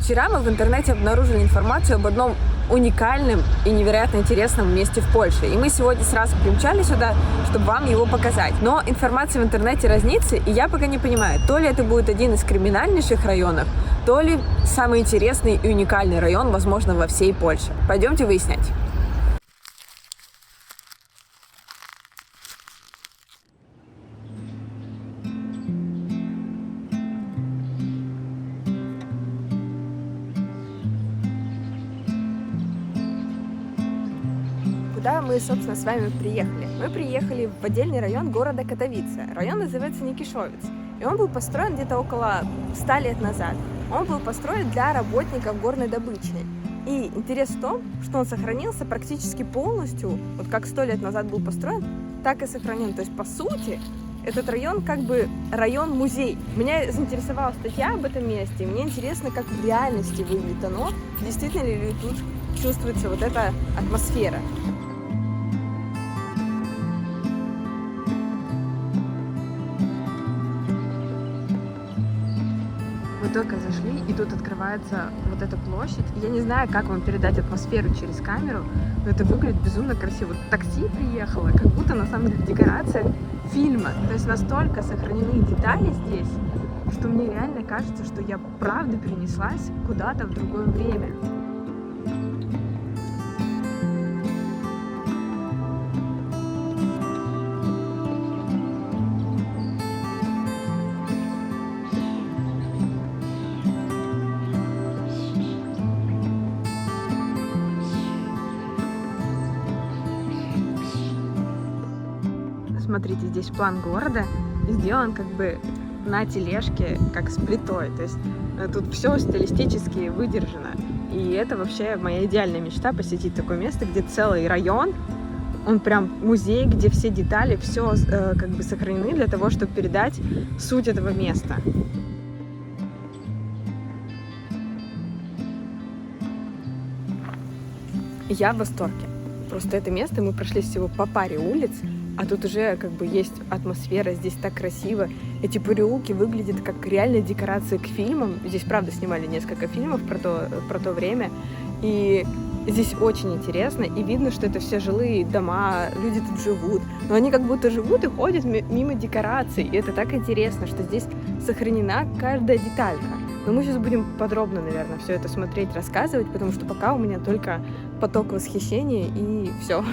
Вчера мы в интернете обнаружили информацию об одном уникальном и невероятно интересном месте в Польше. И мы сегодня сразу примчали сюда, чтобы вам его показать. Но информация в интернете разнится, и я пока не понимаю, то ли это будет один из криминальнейших районов, то ли самый интересный и уникальный район, возможно, во всей Польше. Пойдемте выяснять. Куда мы, собственно, с вами приехали? Мы приехали в отдельный район города Катовице. Район называется Никишовец. И он был построен где-то около 100 лет назад. Он был построен для работников горной добычи. И интерес в том, что он сохранился практически полностью, вот как 100 лет назад был построен, так и сохранен. То есть, по сути, этот район как бы район-музей. Меня заинтересовала статья об этом месте, и мне интересно, как в реальности выглядит оно, действительно ли тут чувствуется вот эта атмосфера. Мы только зашли, и тут открывается вот эта площадь. Я не знаю, как вам передать атмосферу через камеру, но это выглядит безумно красиво. Вот такси приехало, как будто на самом деле декорация фильма. То есть настолько сохранены детали здесь, что мне реально кажется, что я правда перенеслась куда-то в другое время. Смотрите, здесь план города сделан как бы на тележке, как с плитой. То есть тут все стилистически выдержано. И это вообще моя идеальная мечта — посетить такое место, где целый район, он прям музей, где все детали, все как бы сохранены для того, чтобы передать суть этого места. Я в восторге. Просто это место мы прошли всего по паре улиц, а тут уже как бы есть атмосфера, здесь так красиво. Эти переулки выглядят как реальные декорации к фильмам. Здесь, правда, снимали несколько фильмов про то время. И здесь очень интересно, и видно, что это все жилые дома, люди тут живут. Но они как будто живут и ходят мимо декораций. И это так интересно, что здесь сохранена каждая деталька. Но мы сейчас будем подробно, наверное, все это смотреть, рассказывать, потому что пока у меня только поток восхищения и все.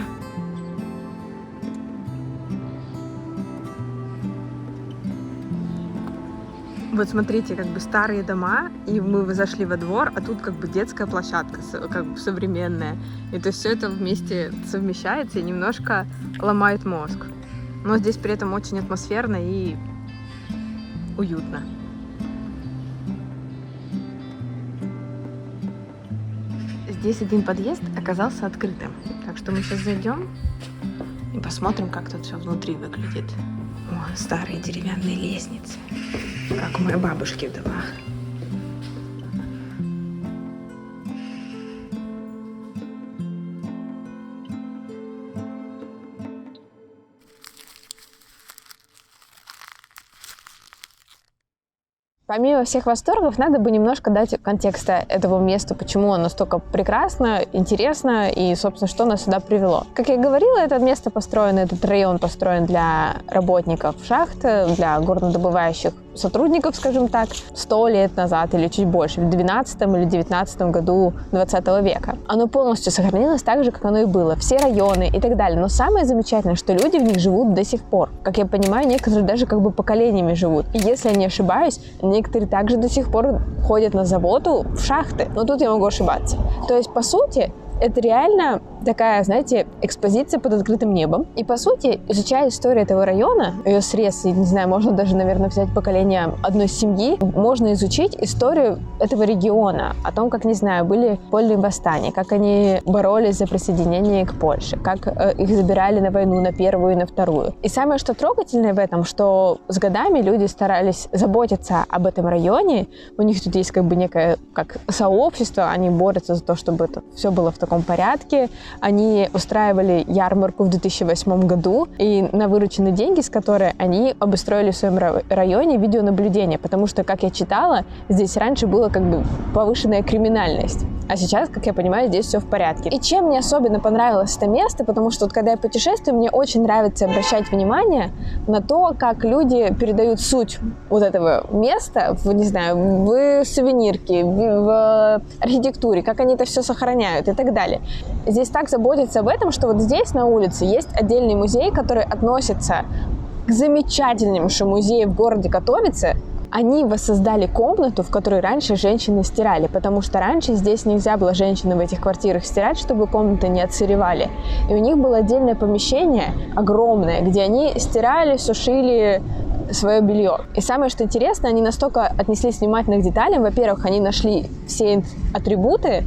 Вот смотрите, как бы старые дома, и мы зашли во двор, а тут как бы детская площадка, как бы современная. И то есть все это вместе совмещается и немножко ломает мозг. Но здесь при этом очень атмосферно и уютно. Здесь один подъезд оказался открытым, так что мы сейчас зайдем и посмотрим, как тут все внутри выглядит. О, старые деревянные лестницы, как у моей бабушки в домах. Помимо всех восторгов, надо бы немножко дать контекста этого места, почему оно настолько прекрасно, интересно и, собственно, что нас сюда привело. Как я говорила, это место построено, этот район построен для работников шахт, для горнодобывающих сотрудников, скажем так, 100 лет назад или чуть больше, в 12 или 19 году 20 века. Оно полностью сохранилось так же, как оно и было, все районы и так далее. Но самое замечательное, что люди в них живут до сих пор. Как я понимаю, некоторые даже как бы поколениями живут. И если я не ошибаюсь, некоторые также до сих пор ходят на завод в шахты. Но тут я могу ошибаться. То есть, по сути, это реально такая, знаете, экспозиция под открытым небом. И, по сути, изучая историю этого района, ее срез, не знаю, можно даже, наверное, взять поколение одной семьи, можно изучить историю этого региона, о том, как, не знаю, были вольные восстания, как они боролись за присоединение к Польше, как их забирали на войну, на первую и на вторую. И самое, что трогательное в этом, что с годами люди старались заботиться об этом районе, у них тут есть как бы некое как сообщество, они борются за то, чтобы это все было в таком порядке, они устраивали ярмарку в 2008 году, и на вырученные деньги, с которой они обустроили в своем районе видеонаблюдение, потому что, как я читала, здесь раньше была как бы повышенная криминальность. А сейчас, как я понимаю, здесь все в порядке. И чем мне особенно понравилось это место, потому что вот когда я путешествую, мне очень нравится обращать внимание на то, как люди передают суть вот этого места в, не знаю, в сувенирке, в архитектуре, как они это все сохраняют и так далее. Здесь так заботятся об этом, что вот здесь на улице есть отдельный музей, который относится к замечательнейшему музею в городе Катовице. Они воссоздали комнату, в которой раньше женщины стирали, потому что раньше здесь нельзя было женщинам в этих квартирах стирать, чтобы комнаты не отсыревали. И у них было отдельное помещение, огромное, где они стирали, сушили свое белье. И самое, что интересно, они настолько отнеслись внимательно к деталям. Во-первых, они нашли все атрибуты,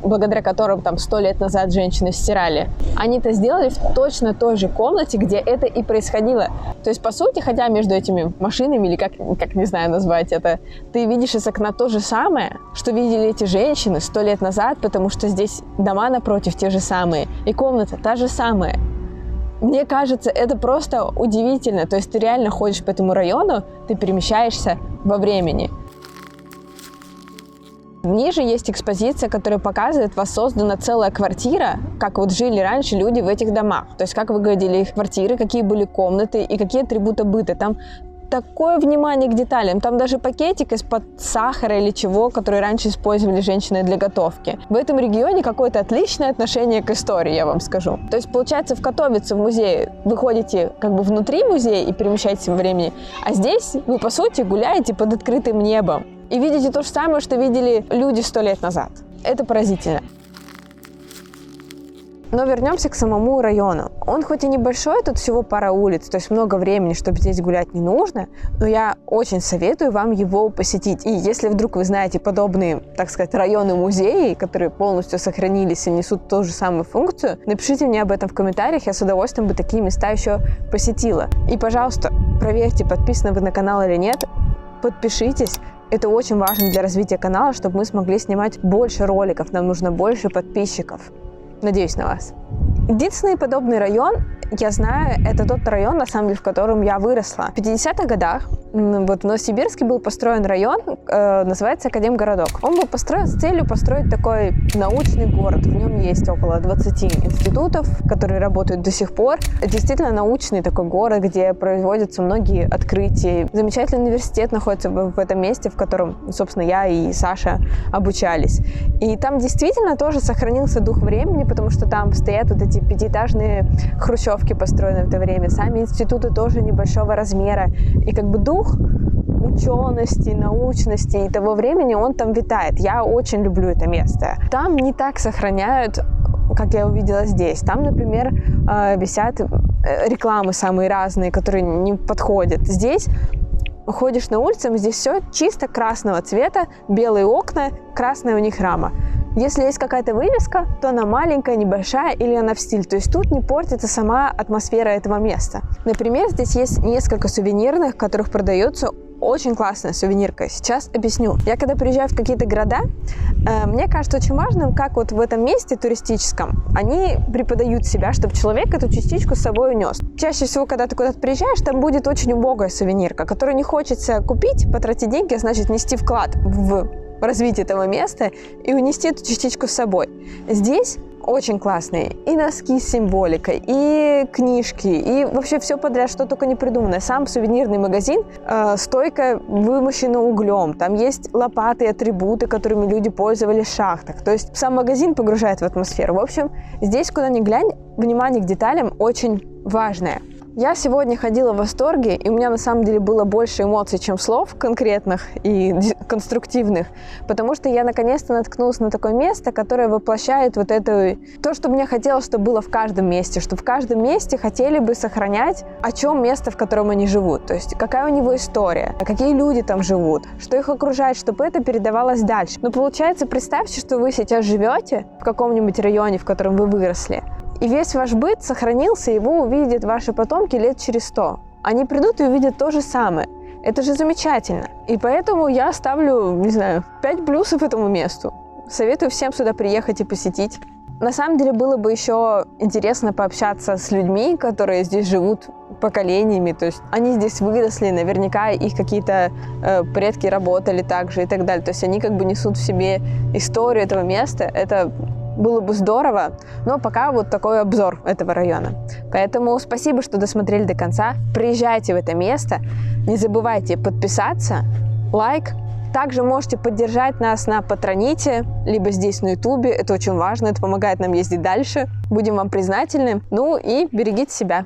благодаря которым там 100 лет назад женщины стирали. Они это сделали в точно той же комнате, где это и происходило. То есть, по сути, хотя между этими машинами, или как не знаю назвать это, ты видишь из окна то же самое, что видели эти женщины 100 лет назад, потому что здесь дома напротив те же самые, и комната та же самая. Мне кажется, это просто удивительно. То есть ты реально ходишь по этому району, ты перемещаешься во времени. Ниже есть экспозиция, которая показывает, воссоздана целая квартира, как вот жили раньше люди в этих домах. То есть как выглядели их квартиры, какие были комнаты и какие атрибуты быта. Там такое внимание к деталям. Там даже пакетик из-под сахара или чего, который раньше использовали женщины для готовки. В этом регионе какое-то отличное отношение к истории, я вам скажу. То есть, получается, в Катовице, в музее, вы ходите как бы внутри музея и перемещаетесь во времени, а здесь вы, по сути, гуляете под открытым небом и видите то же самое, что видели люди 100 лет назад. Это поразительно. Но вернемся к самому району. Он хоть и небольшой, тут всего пара улиц, то есть много времени, чтобы здесь гулять, не нужно, но я очень советую вам его посетить. И если вдруг вы знаете подобные, так сказать, районы-музеи, которые полностью сохранились и несут ту же самую функцию, напишите мне об этом в комментариях, я с удовольствием бы такие места еще посетила. И, пожалуйста, проверьте, подписаны вы на канал или нет, подпишитесь. Это очень важно для развития канала, чтобы мы смогли снимать больше роликов, нам нужно больше подписчиков. Надеюсь на вас. Единственный подобный район, я знаю, это тот район, на самом деле, в котором я выросла. В 50-х годах вот в Новосибирске был построен район, называется Академгородок. Он был построен с целью построить такой научный город. В нем есть около 20 институтов, которые работают до сих пор. Это действительно научный такой город, где производятся многие открытия. Замечательный университет находится в этом месте, в котором, собственно, я и Саша обучались. И там действительно тоже сохранился дух времени, потому что там стоят вот эти пятиэтажные хрущевки, построенные в это время. Сами институты тоже небольшого размера. И как бы дух учености, научности и того времени, он там витает. Я очень люблю это место. Там не так сохраняют, как я увидела здесь. Там, например, висят рекламы самые разные, которые не подходят. Здесь ходишь на улицу, здесь все чисто красного цвета, белые окна, красная у них рама. Если есть какая-то вывеска, то она маленькая, небольшая или она в стиль. То есть тут не портится сама атмосфера этого места. Например, здесь есть несколько сувенирных, в которых продается очень классная сувенирка. Сейчас объясню. Я когда приезжаю в какие-то города, мне кажется очень важным, как вот в этом месте туристическом они преподают себя, чтобы человек эту частичку с собой унес. Чаще всего, когда ты куда-то приезжаешь, там будет очень убогая сувенирка, которую не хочется купить, потратить деньги, а значит нести вклад в развитие этого места и унести эту частичку с собой. Здесь очень классные и носки с символикой, и книжки, и вообще все подряд, что только не придумано. Сам сувенирный магазин, стойка вымощена углем, там есть лопаты и атрибуты, которыми люди пользовались в шахтах. То есть сам магазин погружает в атмосферу. В общем, здесь, куда ни глянь, внимание к деталям очень важное. Я сегодня ходила в восторге, и у меня на самом деле было больше эмоций, чем слов конкретных и конструктивных, потому что я наконец-то наткнулась на такое место, которое воплощает вот это, то, что мне хотелось, чтобы было в каждом месте, что в каждом месте хотели бы сохранять, о чем место, в котором они живут, то есть какая у него история, какие люди там живут, что их окружает, чтобы это передавалось дальше. Но получается, представьте, что вы сейчас живете в каком-нибудь районе, в котором вы выросли, и весь ваш быт сохранился, его увидят ваши потомки лет через 100. Они придут и увидят то же самое. Это же замечательно. И поэтому я ставлю, не знаю, 5 плюсов этому месту. Советую всем сюда приехать и посетить. На самом деле было бы еще интересно пообщаться с людьми, которые здесь живут поколениями, то есть они здесь выросли, наверняка их какие-то предки работали также и так далее, то есть они как бы несут в себе историю этого места, это было бы здорово, но пока вот такой обзор этого района. Поэтому спасибо, что досмотрели до конца, приезжайте в это место, не забывайте подписаться, лайк. Также можете поддержать нас на Патроните, либо здесь на Ютубе. Это очень важно, это помогает нам ездить дальше. Будем вам признательны. Ну и берегите себя.